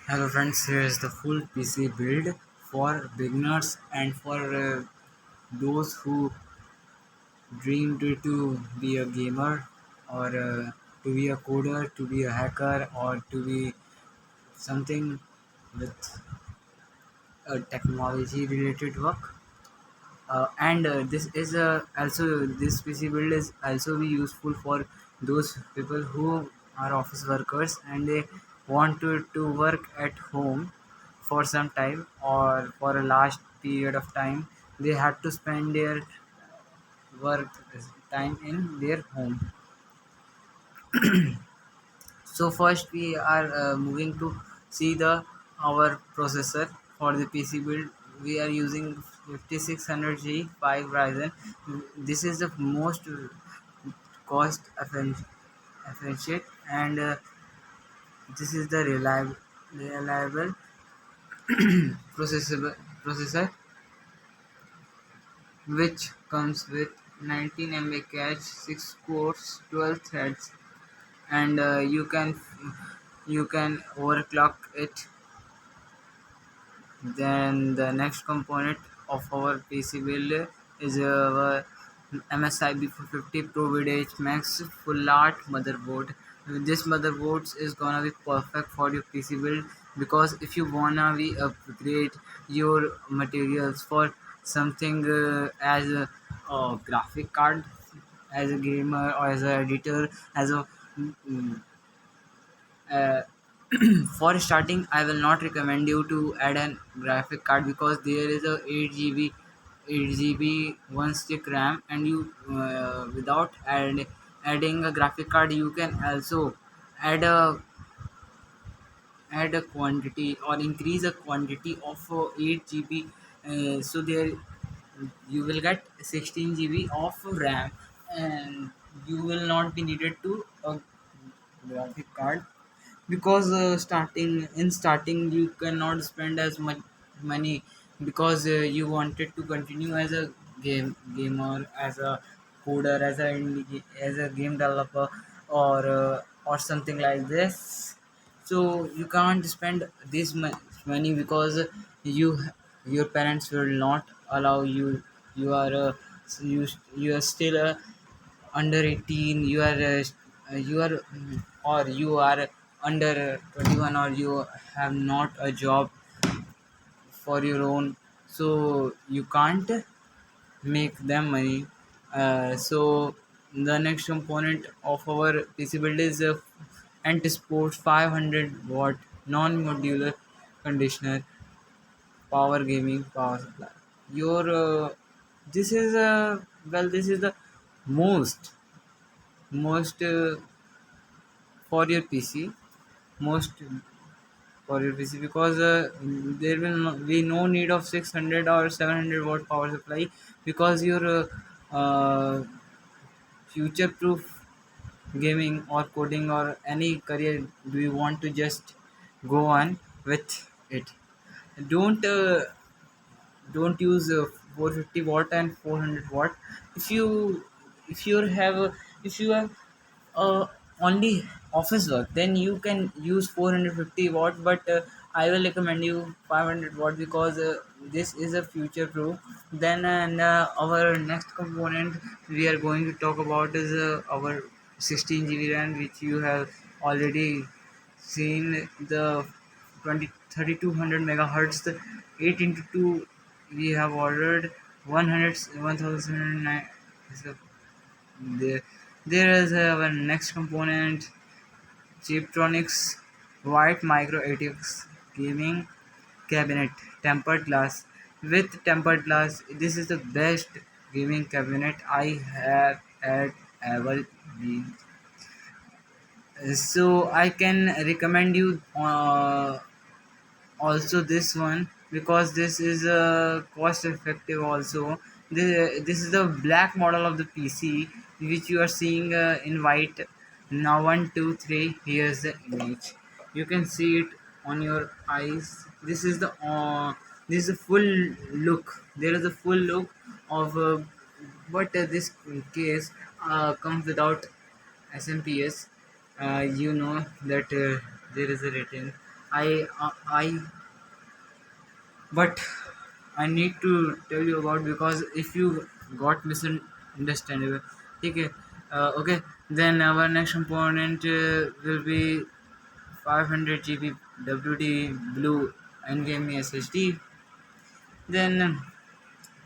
Hello friends, here is the full PC build for beginners and for those who dream to be a gamer or to be a coder, to be a hacker or to be something with technology related work. And this is also this PC build is also be useful for those people who are office workers and they want to work at home for some time or for a last period of time. They have to spend their work time in their home. So first we are moving to see the our processor for the PC build. We are using 5600G 5 Ryzen. This is the most cost efficient and this is the reliable processor which comes with 19 MB cache, 6 cores, 12 threads, and you can overclock it. Then the next component of our PC build is our MSI B450 ProVidage Max Full Art motherboard. This motherboard is gonna be perfect for your PC build because if you wanna be upgrade your materials for something as a graphic card, as a gamer or as an editor, as a mm, uh, for starting, I will not recommend you to add an graphic card because there is a 8 GB 1 stick RAM, and you without adding a graphic card, you can also add a quantity or increase a quantity of 8 GB. So there you will get 16 GB of RAM, and you will not be needed to a graphic card because starting you cannot spend as much money because you wanted to continue as a gamer, as a coder, as a game developer, or something like this. So you can't spend this much money because you your parents will not allow you. You are you are still under 18. You are or you are under 21, or you have not a job for your own, so you can't make them money. So the next component of our PC build is a anti-sport 500-watt non-modular conditioner power gaming power supply. Your this is this is the most for your PC, most for your PC because there will be no need of 600 or 700-watt power supply because your future proof gaming or coding or any career do you want to just go on with it. Don't don't use 450-watt and 400-watt. If you if you have if you have uh, only office work, then you can use 450-watt, but I will recommend you 500-watt because this is a future proof. Then and our next component we are going to talk about is our 16 GB RAM, which you have already seen the 3200 megahertz, the 8 into 2. We have ordered 100 1709. So there, there is our next component, Chiptronics White Micro ATX gaming cabinet, tempered glass. With tempered glass, this is the best gaming cabinet I have had ever been. So I can recommend you also this one because this is cost effective also. This is the black model of the PC which you are seeing in white. Now 1 2 3, here's the image. You can see it on your eyes. This is a full look. There is a full look of but this case comes without SMPS. You know that there is a written. I but I need to tell you about, because if you got misunderstandable, okay, okay, then our next component will be 500 GB WD Blue NVMe SSD. Then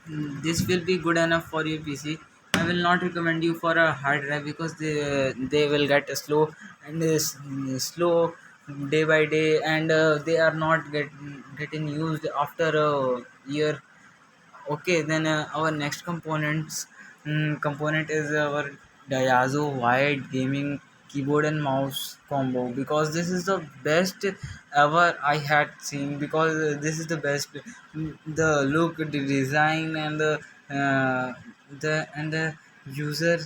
this will be good enough for your PC. I will not recommend you for a hard drive, because they will get slow and slow day by day, and they are not getting used after a year. Okay, then our next component is our Diazo wired gaming keyboard and mouse combo, because this is the best ever I had seen, because this is the best. The look, the design, and the user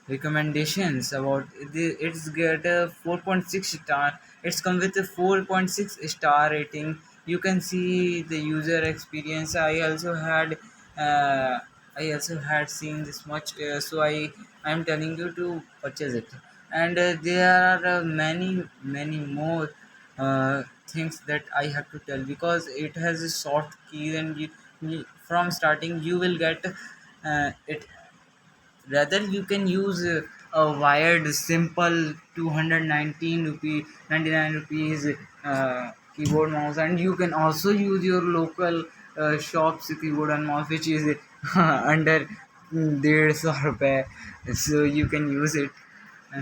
recommendations about it's get a 4.6 star. It's come with a 4.6 star rating. You can see the user experience. Uh, I also had seen this much, so I am telling you to purchase it. And there are many more things that I have to tell, because it has a soft key, and from starting you will get it. Rather, you can use a wired simple 219 rupee 99 rupees keyboard mouse, and you can also use your local shop's keyboard and mouse, which is under 150 rupees, so you can use it. Uh,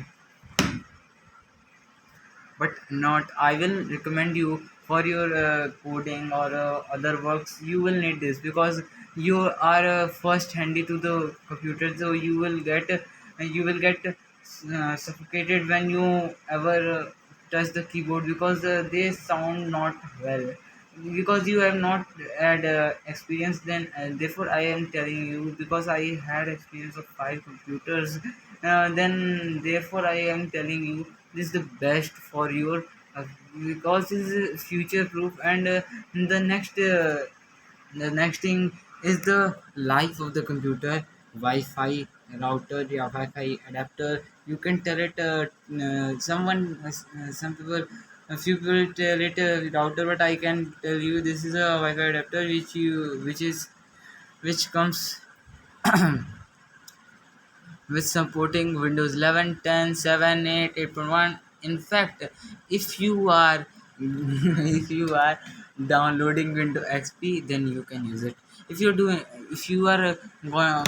but not, I will recommend you for your coding or other works. You will need this, because you are first handy to the computer, so you will get suffocated when you ever touch the keyboard, because they sound not well, because you have not had experience. Then therefore I am telling you, because I had experience of 5 computers. Then therefore I am telling you, this is the best for your uh, because this is future proof. And the next thing is the life of the computer. Wi-Fi router, yeah, Wi-Fi adapter. You can tell it. Some people, a few people tell it router, but I can tell you this is a Wi-Fi adapter, which comes with supporting Windows 11, 10, 7, 8, 8.1. In fact, if you are if you are downloading Windows XP, then you can use it. If you are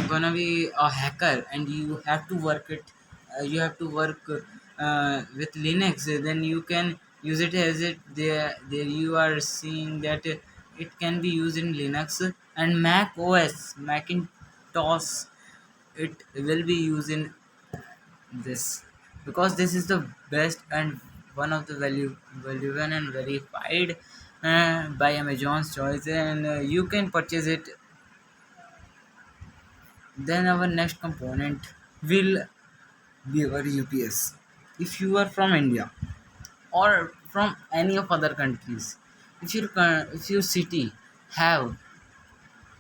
gonna be a hacker and you have to work with Linux, then you can use it as it. There you are seeing that it can be used in Linux and Mac OS, Macintosh. It will be used in this, because this is the best and one of the valuable and verified by Amazon's choice, and you can purchase it. Then our next component will be our UPS. If you are from India or from any of other countries, if your city have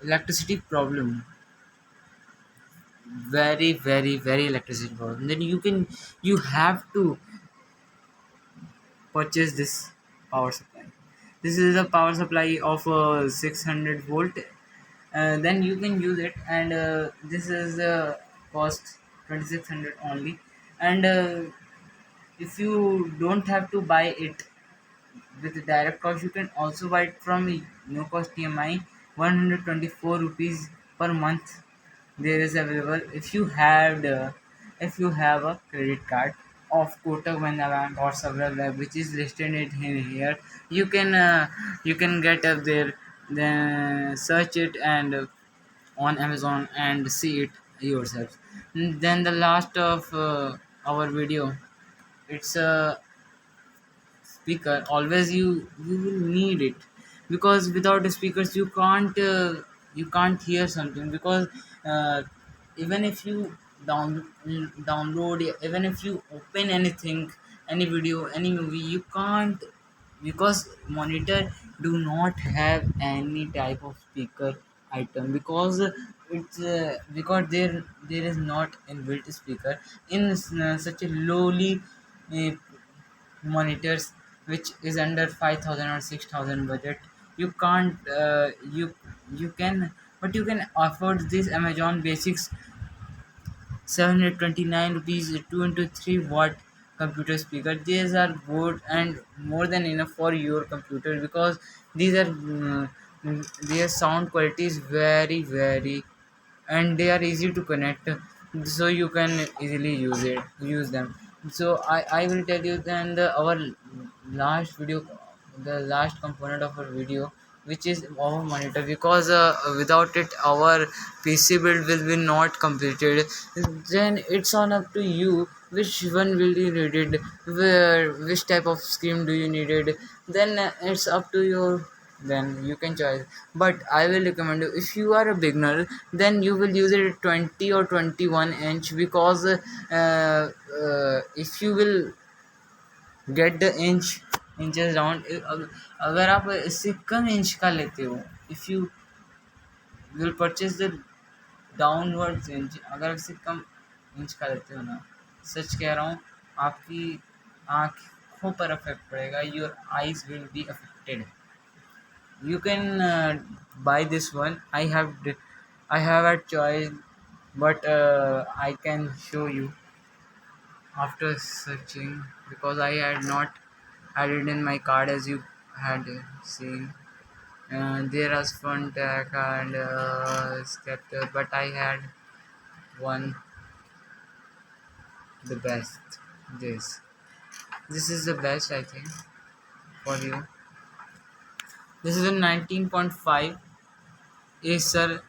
electricity problem, very electricity problem, then you have to purchase this power supply. This is a power supply of 600 volt. Then you can use it, and this is cost 2600 only. And if you don't have to buy it with the direct cost, you can also buy it from no cost EMI, 124 rupees per month. There is available if you have a credit card of Kotak Mahindra Bank or several bank which is listed in here. You can get up there, then search it and on Amazon and see it yourself. Then the last of our video, it's a speaker. Always you will need it, because without the speakers you can't hear something, because uh, even if you download, even if you open anything, any video, any movie, you can't, because monitor do not have any type of speaker item, because there is not inbuilt speaker in such a lowly uh, monitors. which is under 5,000 or 6,000 budget. You can't you can, but you can afford this Amazon Basics 729 rupees 2 into 3 watt computer speaker. These are good and more than enough for your computer, because these are their sound quality is very, and they are easy to connect, so you can easily use them. So I will tell you then our last video, the last component of our video, which is our monitor, because without it our PC build will be not completed. Then it's on up to you which one will you need it, where which type of scheme do you need it. Then it's up to your, then you can choose. But I will recommend you, if you are a beginner, then you will use it at 20 or 21 inch, because if you will get the inches round, अगर आप इससे कम inch का लेते हो, if you will purchase the downwards inch, अगर इससे कम inch का लेते हो ना, सच कह रहा हूँ, आपकी आँखों पर अफेक्ट पड़ेगा, your eyes will be affected. You can buy this one. I have a choice, but I can show you after searching, because I had not added in my card, as you had seen. There was Funtech and Scepter, but I had one, the best. This this is the best, I think, for you. This is a 19.5 Acer,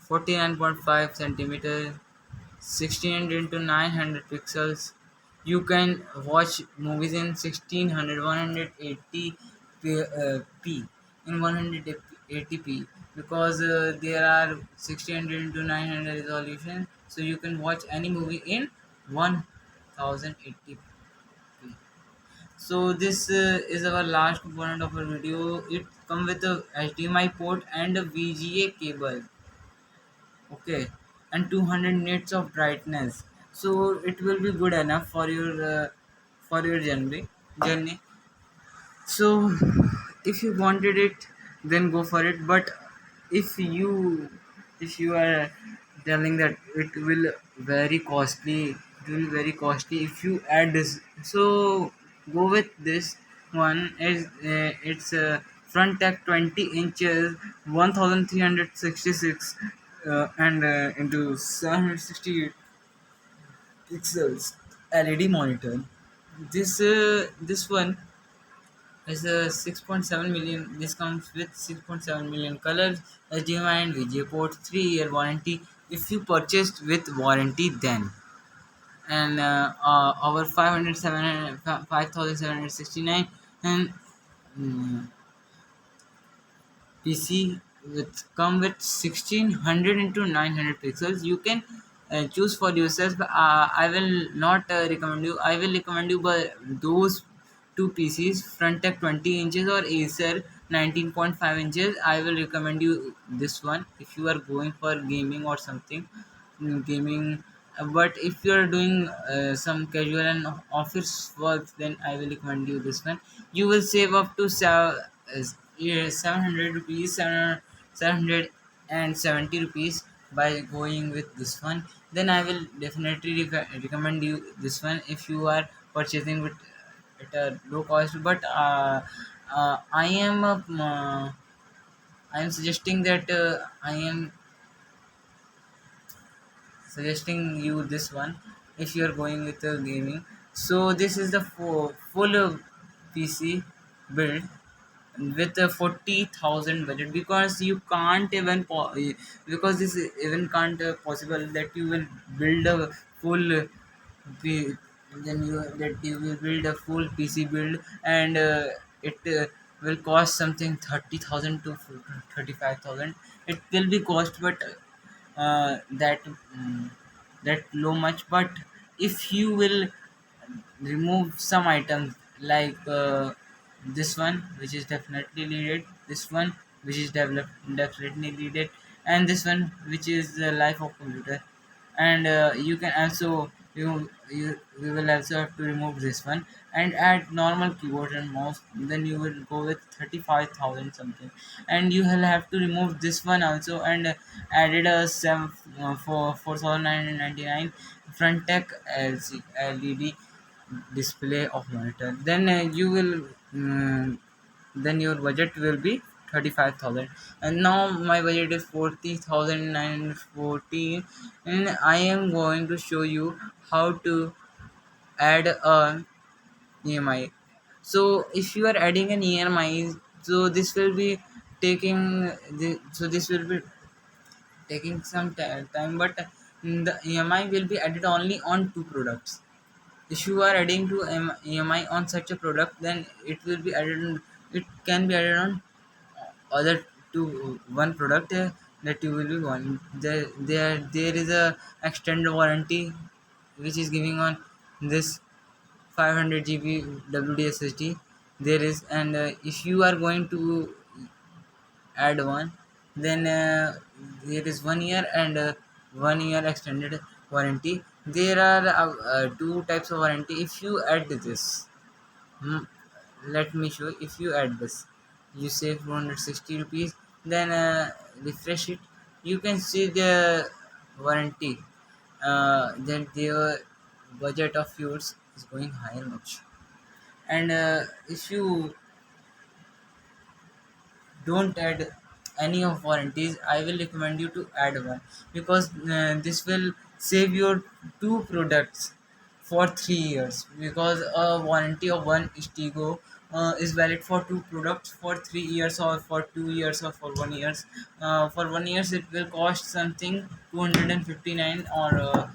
49.5 centimeter, 1600 into 900 pixels. You can watch movies in 1600 180 p in 180p, because there are 1600 into 900 resolution, so you can watch any movie in 1080p. So this is our last component of our video. It comes with a HDMI port and a VGA cable, okay, and 200 nits of brightness, so it will be good enough for your journey. So if you wanted it, then go for it. But if you if you are telling that it will very costly, it will be very costly if you add this, so go with this one. Is it's front tech 20 inches 1366 and into 760 pixels LED monitor. This one is a 6.7 million. This comes with 6.7 million colors, HDMI and VGA port, 3-year warranty. If you purchased with warranty, then, and our 5769 and PC with come with 1600 into 900 pixels. You can choose for yourself. I will not recommend you. I will recommend you by those two PCs, Frontech 20 inches or Acer 19.5 inches. I will recommend you this one if you are going for gaming or something, gaming. But if you are doing some casual and office work, then I will recommend you this one. You will save up to 700 rupees, 770 rupees by going with this one. Then I will definitely recommend you this one if you are purchasing with at a low cost. But I am suggesting that I am suggesting you this one if you are going with gaming. So this is the full PC build with a 40,000 budget, because you can't even because this even can't possible that you will build a full P- then you will build a full PC build, and it will cost something 30,000 to 35,000. It will be cost, but that that low much. But if you will remove some items like this one, which is definitely needed, this one which is definitely needed, and this one which is the life of computer, and you can also You will also have to remove this one and add normal keyboard and mouse. Then you will go with 35,000 something, and you will have to remove this one also and added a 7 for 4,999 front tech LED display of monitor. Then you will then your budget will be 35,000, and now my budget is 40,914, and I am going to show you how to add a EMI. So if you are adding an EMI, so this will be this will be taking some time, but the EMI will be added only on two products. If you are adding to EMI on such a product, then it can be added on other to one product, that you will be one. There is a extended warranty which is giving on this 500 GB WDSSD. There is, and if you are going to add one, then there is 1 year and 1 year extended warranty. There are two types of warranty. If you add this, mm, let me show. If you add this, you save 260 rupees. Then refresh it, you can see the warranty. Then the budget of yours is going higher much. And if you don't add any of warranties, I will recommend you to add one, because this will save your two products for 3 years, because a warranty of one Stigo is valid for two products for 3 years, or for 2 years, or for 1 years. For 1 years it will cost something 259 or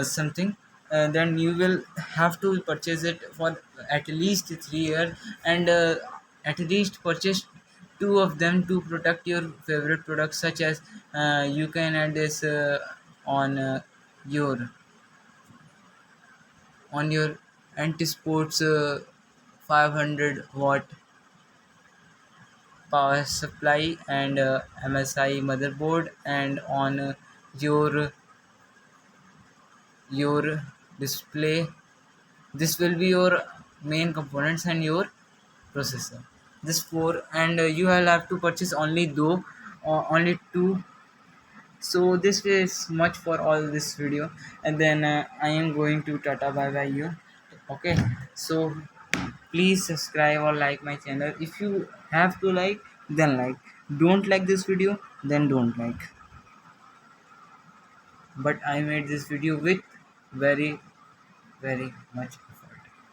something. Then you will have to purchase it for at least 3 years, and at least purchase two of them to protect your favorite products, such as you can add this on your your anti-sports 500-watt power supply, and MSI motherboard, and on your your display. This will be your main components and your processor. This four, and you will have to purchase only though only two. So this is much for all this video, and then I am going to tata bye bye you. Okay, so please subscribe or like my channel. If you have to like, then like. Don't like this video, then don't like. But I made this video with very very much